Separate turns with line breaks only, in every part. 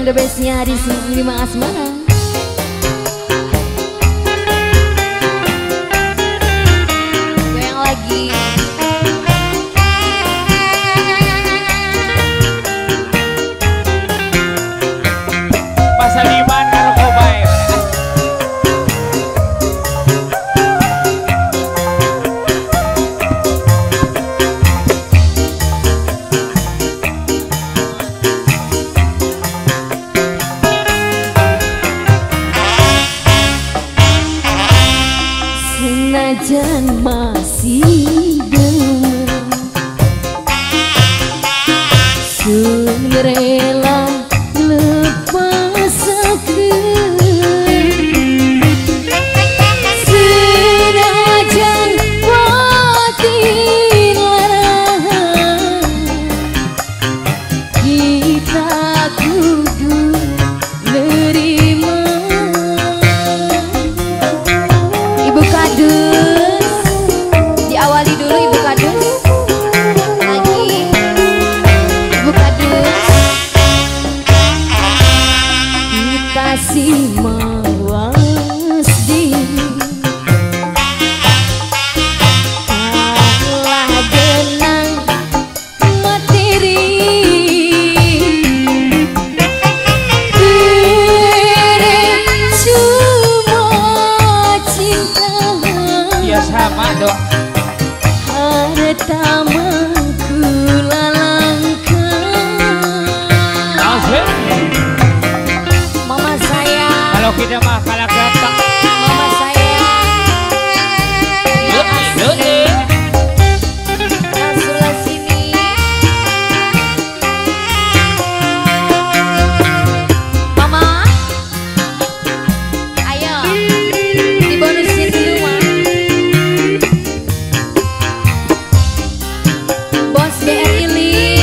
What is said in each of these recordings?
Memang the bestnya di sini di Mas Mana. Goyang lagi.
Pasal di mana Rokobai?
Senajan masih dengar sun rela lepas senajan batin larang kita kudu nerima. Ibu Kadus, diawali dulu Ibu Kadus. Lagi Ibu Kadus. Kita si mawas diri kalah genang materi.
Ya sama dong.
Harta mengkulalangkan. Mama saya.
Kalau kita mah kalah ganteng.
Mama saya. Masuklah sini. Mama. Ayo. Dibonusin dulu, Ma. Bos BR Ili,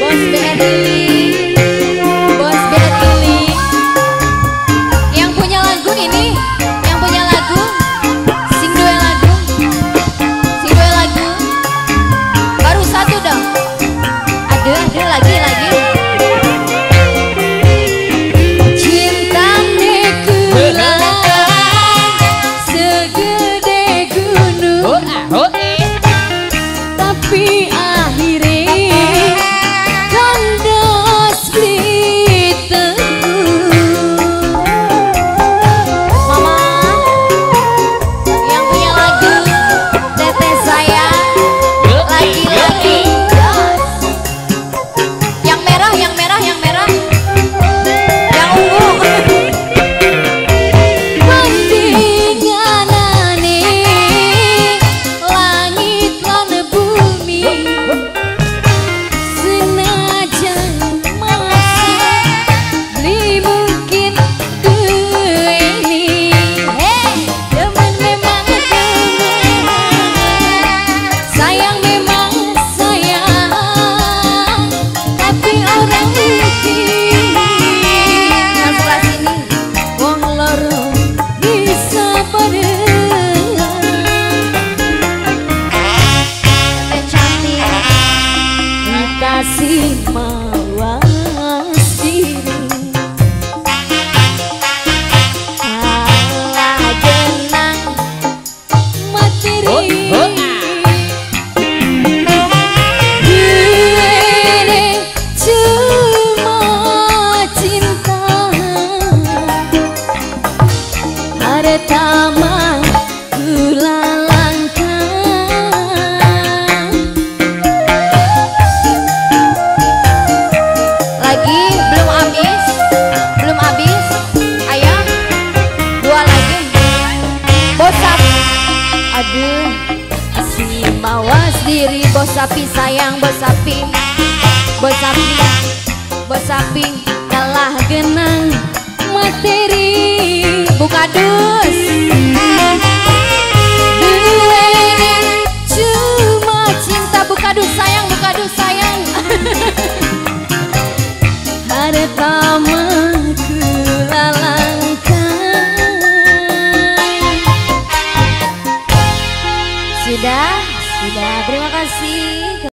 Bos BR Ili, Bos BR Ili. Yang punya lagu ini, yang punya lagu, sing dua lagu, sing dua lagu. Baru satu dong. Ada lagi. Cinta nekulang segede gunung. Tapi akhirnya kandas pelitaku. Mama, yang punya lagu teteh saya lagi-lagi. Yang merah, yang ungu. Bandinganane langit lan bumi. Senajan masa beli mungkin duweni. Teman memang teman, sayang memang sayang, tapi orang mungkin. Yang sebelah sini wong loro bisa bareng. Teteh cantik kita si mawas diri kalah genang materi. Duene cuma cinta, harta mengkulalangkan. Lagi belum habis. Ayo, dua lagi. Bosap. Aduh, si mawas diri. Bos sapi sayang, bos sapi. Bos sapi kalah genang materi. Bu Kadus. Duene cuma cinta. Bu Kadus sayang. Harta mengkulalangkan. Sudah, terima kasih.